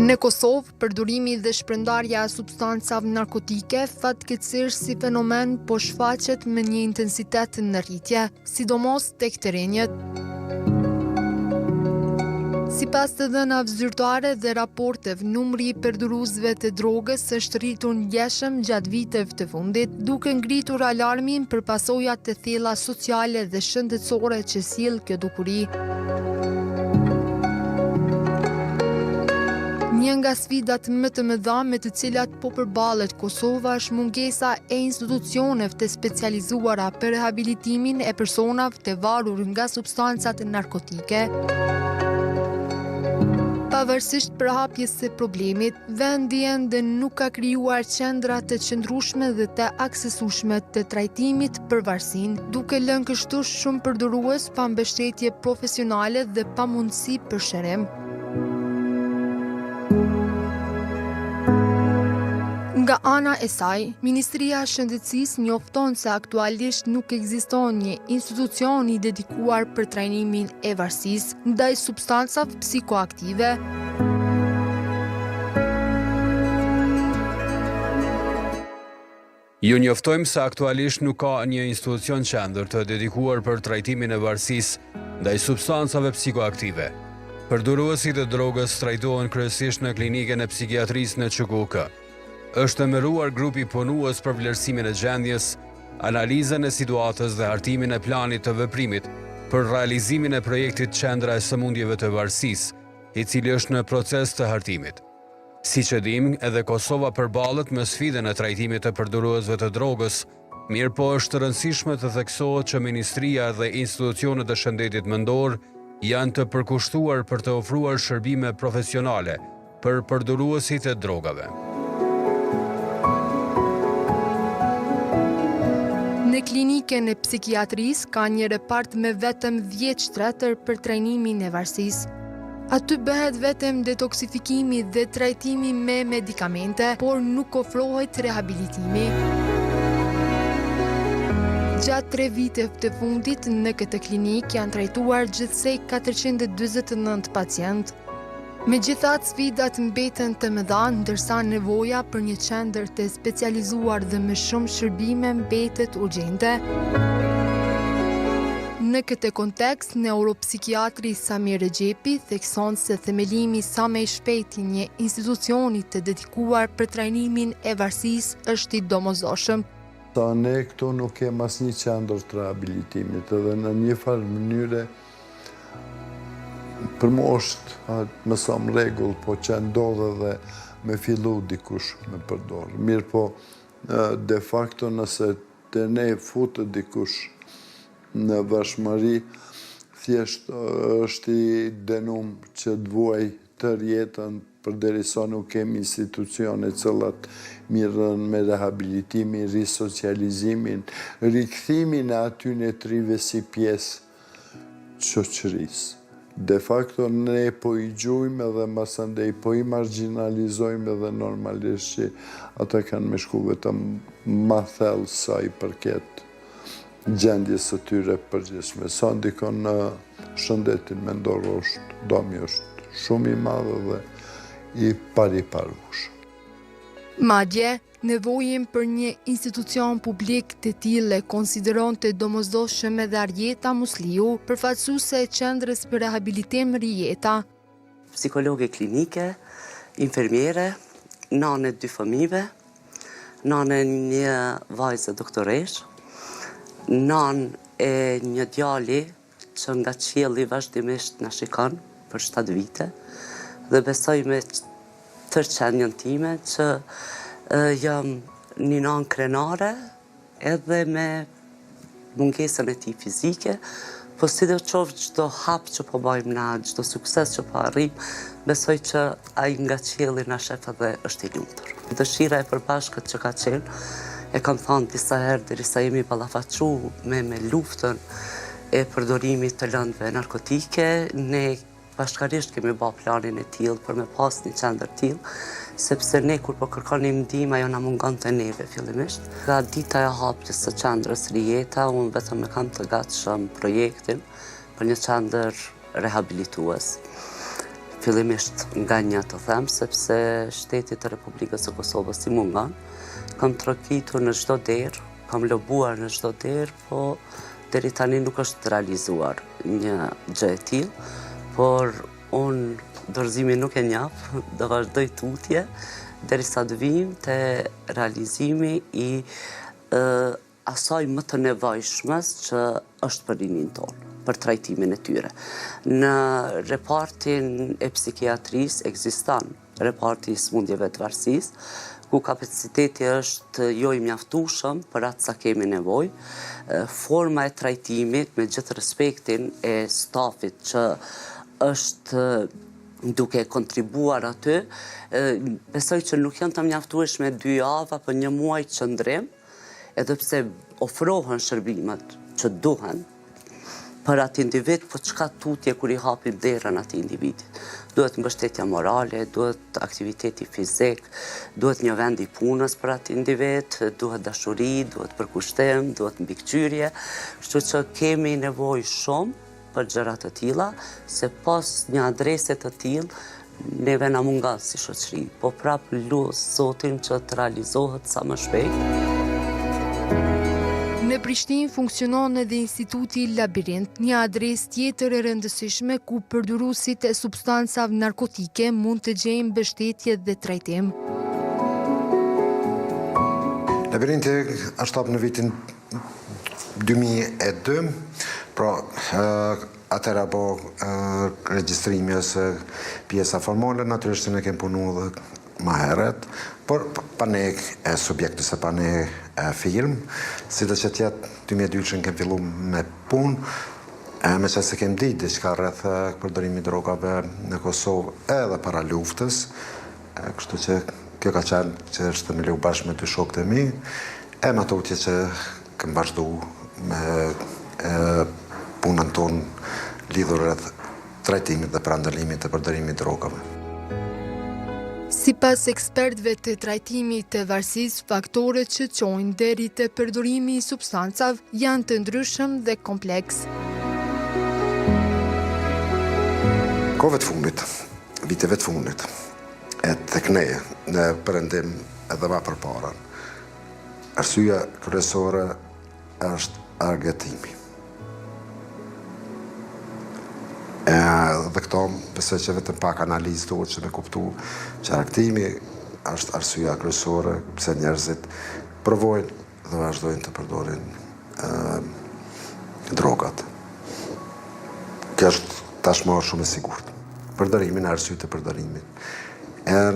Në Kosovë, përdorimi dhe shpërndarja e substancave narkotike fatkeqësisht si fenomen po shfaqet me një intensitet në rritje, sidomos tek të rinjët. Sipas të dhënave zyrtare dhe raporteve, numri i përdoruesve të drogës është rritur ndjeshëm gjatë viteve të fundit, duke ngritur alarmin për pasojat të thella sociale dhe shëndetësore që sjell kjo dukuri. Një nga sfidat më të mëdha me të cilat po përballet Kosova është mungesa e institucioneve të specializuara për rehabilitimin e personave të varur nga substancat narkotike. Pavarësisht përhapjes së problemit, vendi ende nuk ka krijuar qendra të qëndrueshme dhe të aksesueshme të trajtimit për varësinë, duke lënë kështu shumë përdorues pa mbështetje profesionale dhe pa mundësi për shërim. Nga ana e saj, Ministria e Shëndetësisë njofton se aktualisht nuk ekziston një institucion i dedikuar për trajnimin e varësisë ndaj substancave psikoaktive. Ju njoftojmë se aktualisht nuk ka një institucion qendër të dedikuar për trajtimin e varësisë ndaj substancave psikoaktive. Përdoruesit e drogës trajtohen kryesisht në klinikën e psikiatrisë në QKK. Është emëruar grupi punues për vlerësimin e gjendjes, analizën e situatës dhe hartimin e planit të veprimit për realizimin e projektit Qendra e Sëmundjeve të Varësisë, i cili është në proces të hartimit. Siç e dimë, edhe Kosova përballet me sfidën e trajtimit të përdoruesve të drogës, mirë po është rëndësishme të theksohet që Ministria dhe institucionet e shëndetit mendor janë të përkushtuar për të ofruar shërbime profesionale për përdoruesit e drogave. Në klinikën e psikiatrisë ka një repart me vetëm 10 shtretër për trajnimin e varësisë. Aty bëhet vetëm detoksifikimi dhe trajtimi me medikamente, por nuk ofrohet rehabilitimi. Gjatë 3 viteve të fundit në këtë klinikë janë trajtuar gjithsej 449 pacientë. Megjithatë, sfidat mbeten të mëdha, ndërsa nevoja për një qendër të specializuar dhe me shumë shërbime mbetet urgjente. Në këtë kontekst, neuropsikiatri Samir Rexhepi thekson se themelimi sa më i shpejt i një institucioni të dedikuar për trajnimin e varësisë është i domosdoshëm. Ne këtu nuk kemi asnjë qendër të rehabilitimit, edhe në një farë mënyre për mua është më sa më rregull, po që ndodhe dhe me fillu dikush me përdor. Mirë po, de facto nëse të ne futë dikush në bashkëmarrë, thjesht është i dënuar që të vuaj tërë jetën përderisa nuk kemi institucione cilat mirën me rehabilitimin, risocializimin, rikthimin e atyne trive si pjesë shoqërisë. De facto ne po i gjujmë edhe masandej po i marginalizojmë edhe normalisht që ata kanë me shku vetëm ma thellë sa i përket gjendjes së tyre përgjithshme. Sa ndikon në shëndetin mendor është, domi është shumë i madh dhe i pariparvueshëm. Madje, nevojën për një institucion publik të tillë konsideronte domosdoshme edhe Arjeta Musliu, përfaqësuese e Qendrës për Rehabilitim Rijeta. Psikologe klinike, infermiere, nane 2 fëmijëve, nane një vajzë doktoresh, nanë e një djali që nga qielli vazhdimisht na shikon për 7 vite dhe besoj me tërë qenjën time që jam një nanë krenare edhe me mungesën e tij fizike, po sidoqoftë çdo hap që po bëjmë na, çdo sukses që po arrijm, besoj që ai nga qielli na shef edhe është i lumtur. Dëshira e përbashkët që ka qenë, e kam thënë disa herë derisa jemi ballafaqu me luftën e përdorimit të lëndëve narkotike, ne bashkarisht kemi bërë planin e tillë për me pas një qendër tillë, sepse ne kur po kërkonim ndihmë ajo na mungonte neve fillimisht. Nga dita e hapjes së qendrës Rijeta, unë vetëm e kam të gatshëm projektin për një qendër rehabilitues. fillimisht nga një të them, sepse shtetit të Republikës së Kosovës si mungan, kam trokitur në çdo derë, kam lobuar në çdo derë, po deri tani nuk është realizuar një gjë e tillë, por unë dorëzimin nuk e njeh, do vazhdoj tutje derisa të vim te realizimi i asaj më të nevojshmes që është për rinin tonë, për trajtimin e tyre. Në repartin e psikiatrisë ekziston reparti i smundjeve të varësisë, ku kapaciteti është jo i mjaftueshëm për atë sa kemi nevojë. Forma e trajtimit, me gjithë respektin e stafit që është duke kontribuar aty, besoj që nuk janë të mjaftueshme 2 javë apo 1 muaj qëndrim, edhe pse ofrohen shërbimet që duhen për atë individ, po çka tutje kur i hapim derën atij individi. Duhet mbështetja morale, duhet aktiviteti fizik, duhet një vend i punës për atë individ, duhet dashuri, duhet përkushtim, duhet mbikëqyrje, kështu që kemi nevojë shumë për gjëra të tilla, se pas një adrese të tillë neve na mungon si shoqëri, po prapë lut Zotin që të realizohet sa më shpejt. Në Prishtinë funksionon edhe Instituti Labirint, një adresë tjetër e rëndësishme ku përdoruesit e substancave narkotike mund të gjejnë mbështetje dhe trajtim. Labirinti është hap në vitin 2002, pra atëra po regjistrimi ose pjesa formale, natyrisht ne kemi punuar edhe më herët, por pa ne e subjekt ose pa ne e firmë, si të që tjetë 2002 që në kemë fillu me punë, me që se kemë ditë diçka rreth përdorimi drogave në Kosovë edhe para luftës, kështu që kjo ka qenë që është me liu bashkë me 2 shokët e mi, e më tutje që kemë vazhdu me punën tonë lidhur rreth trajtimit dhe prandalimit të përdorimit drogave. Sipas ekspertëve të trajtimit të varësisë, faktorët që çojnë deri te përdorimi i substancave janë të ndryshëm dhe kompleks. Kohëve të fundit, viteve të fundit, e tek ne në perëndim edhe më përpara, arsyeja kryesore është argëtimi. Dhe këto, besoj që vetëm pak analizë duhet që me kuptu që argëtimi është arsyeja kryesore pse njerëzit provojnë dhe vazhdojnë të përdorin drogat. Kjo është tashmë shumë e sigurt. Përdorimi në arsye të përdorimit.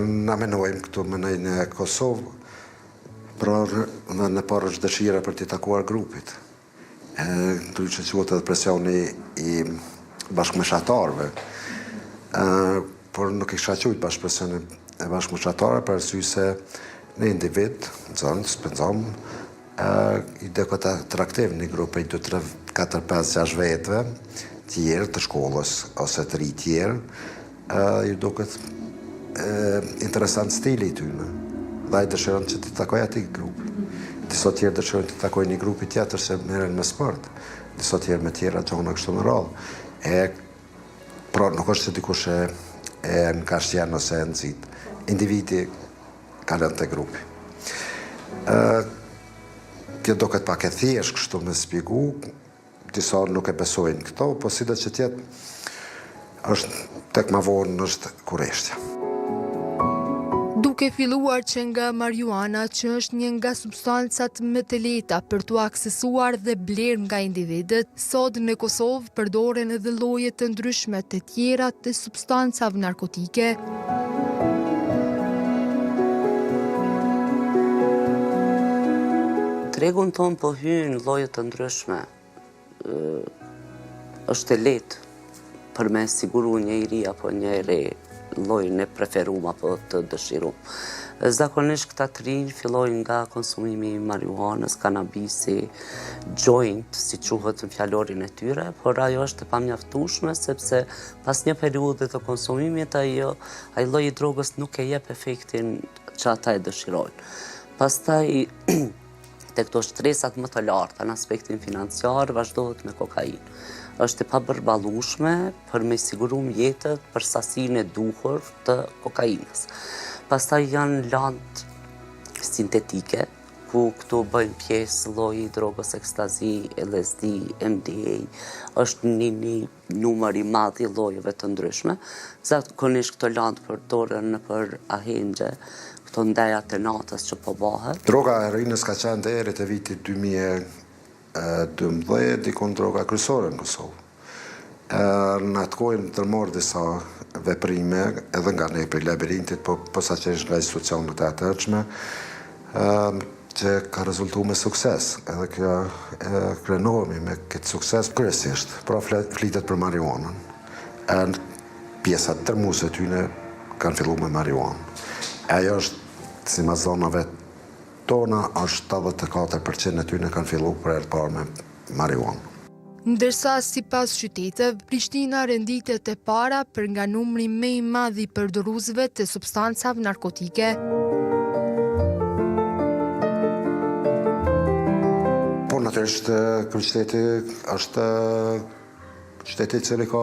Na menojmë këtu në Kosovë, por në parë është dëshira për të takuar grupit. Duhet që quhet edhe presioni i bashkëmeshatarëve, por nuk i shaqujt bashkëpresionin e bashkëmeshatarëve për arsye se në individ, zonë, spenzom, i do këta traktiv një grupe i 2, 3, 4, 5, 6 vetëve, tjerë të shkollës, ose të ri tjerë, i do këtë interesant stili i tyne. Dhe i dëshiron që të takoj ati grupi. Disa tjerë dëshiron të takoj një grupi tjetër se merren me sport. Disa tjerë me tjera gjona kështu në radhë. Pra nuk është që dikush e në kashtjen ose e nëzit. Individi ka lënë të grupi. Kjo do këtë pak e thjesht kështu me spjegu, disa nuk e besojnë këto, po si dhe që tjetë është tek ma vonë është kureshtja. Duke filluar që nga marijuana, që është një nga substancat më të lehta për t'u aksesuar dhe bler nga individët, sot në Kosovë përdoren edhe lloje të ndryshme të tjera të substancave narkotike. Tregun ton po hyn lloje të ndryshme. Është e lehtë për me siguru një i ri apo një e re llojin e preferuar apo të dëshiruar. Zakonisht këta të rinj fillojnë nga konsumimi i marijuanës, kanabisi, joint, si quhet në fjalorin e tyre, por ajo është e pamjaftueshme sepse pas një periudhe të konsumimit ai lloj i drogës nuk e jep efektin që ata e dëshirojnë. Pastaj te këto shtresat më të larta në aspektin financiar vazhdohet me kokainë. është e pabërballueshme për me siguru mjetët për sasinë e duhur të kokainës. Pastaj janë lantë sintetike, ku këtu bëjnë pjesë lloji i drogës ekstazi, LSD, MDA, është një numër i madh i llojeve të ndryshme. Zakonisht këto lantë përdoren për ahengje, këto ndajat e natës që po bëhet. Droga e heroinës ka qenë deri te viti 2012 dikon droga kryesore në Kosovë. Në atë kohë ndërmor disa veprime edhe nga ne për labirintit, po posaçërisht nga institucionet e atërshme, që ka rezultu me sukses, edhe kjo krenohemi me këtë sukses kryesisht, pra flitet për marijuanën. Pjesat tërmuese tyne kanë fillu me marijuanë. Ajo është, si ma zonave tona, është 74% e tyne kanë fillu për herë të parë me marijuanë. Ndërsa si pas qyteteve, Prishtina renditet e para për nga numri më i madh i përdoruesve të substancave narkotike. Natyrisht, kryeqyteti është qyteti i cili ka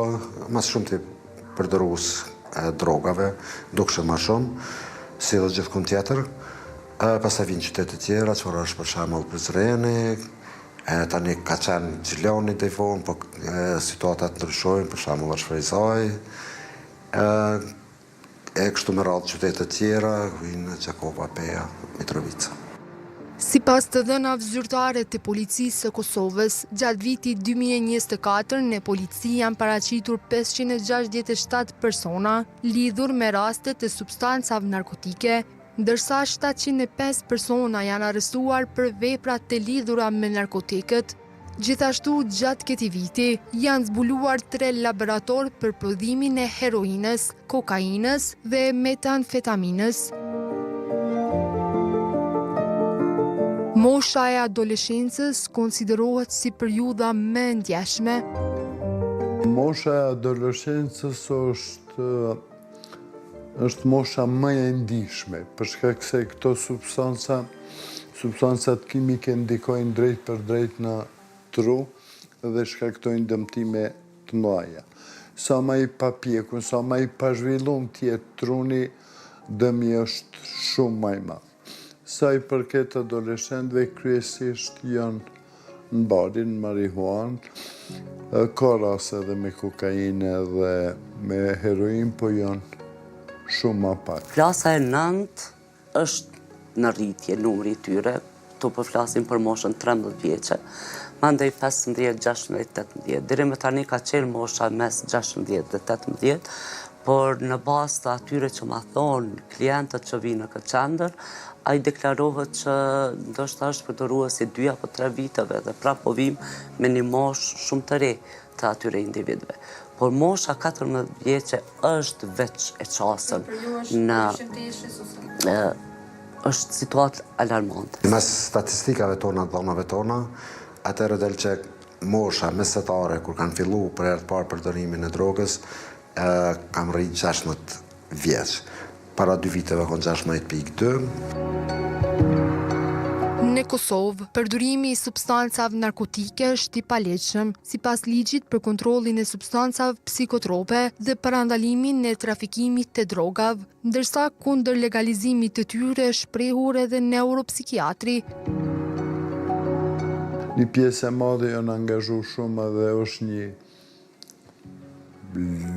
mas shumë të përdorues drogave, dukshëm më shumë, si dhe gjithkund tjetër. Pastaj vinë qytete tjera, çfarë është për shembull Prizreni, tani ka qenë Gjilani deri vonë, po situatat ndryshojnë, për shembull është Frejzaj, kështu me radhë qytete tjera, vinë Gjakova, Peja, Mitrovica. Si pas të dhënave zyrtare të policisë së Kosovës, gjatë vitit 2024 në polici janë paraqitur 567 persona lidhur me raste të substancave narkotike, ndërsa 705 persona janë arrestuar për vepra të lidhura me narkotikët. Gjithashtu, gjatë këtij viti, janë zbuluar 3 laborator për prodhimin e heroinës, kokainës dhe metamfetaminës. Mosha e adoleshencës konsiderohet si periudha më e ndjeshme. Mosha e adoleshencës është mosha më e ndihshme, për shkak se këto substancat kimike ndikojnë drejt për drejt në tru dhe shkaktojnë dëmtime të mëdha. Sa më i papjekur, sa më i pazhvilluar të jetë truni, dëmi është shumë më i madh. Sa i përket adoleshentëve, kryesisht janë në bari, në marihuanë, ka raste edhe me kokainë dhe me heroin, po janë shumë më pak. Klasa e 9 është në rritje numri i tyre, tu po flasim për moshën 13 vjeçe, mandej 15, 16, 18. Deri më tani ka qenë mosha mes 16 dhe 18, por në bazë të atyre që ma thonë klientët që vinë në këtë qendër, ai deklarohet që ndoshta është përdorues i 2 apo 3 viteve dhe prapë po vim me një moshë shumë të re të atyre individëve. Por mosha 14 vjeçe është veç e qasën në është situatë alarmante. Mes statistikave tona, dhomave tona, atëherë del që mosha mesetare kur kanë fillu për herë të parë përdorimin e drogës, kam rritë 16 vjeç. Para 2 viteve kon 16.2. Në Kosovë, përdorimi i substancave narkotike është i paleqshëm, sipas ligjit për kontrollin e substancave psikotrope dhe parandalimin e trafikimit të drogave, ndërsa kundër legalizimit të tyre është shprehur edhe neuropsikiatri. Një pjesë e madhe janë angazhu shumë dhe është një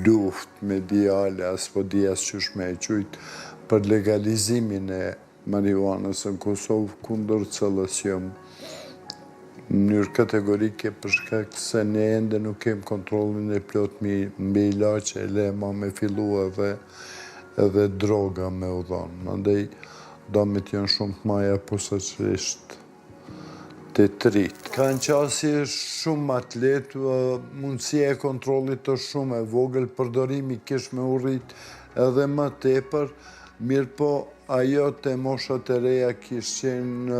luftë mediale, as po di as qysh me e quajt, për legalizimin e marijuanës në Kosovë, kundër cëllës jam në mënyrë kategorike për shkak se ne ende nuk kem kontrollin e plot mbi ilaçe, lema me fillu edhe droga me u dhonë. Mandej damet janë shumë të maja posaçërisht të trit. Kanë qasi shumë atlet, mundësia e kontrollit është shumë e vogël, përdorimi kish me urrit edhe më tepër, mirë po ajo të moshat e reja kish qenë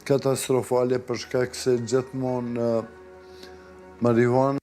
katastrofale për shkak se gjithmonë marijuana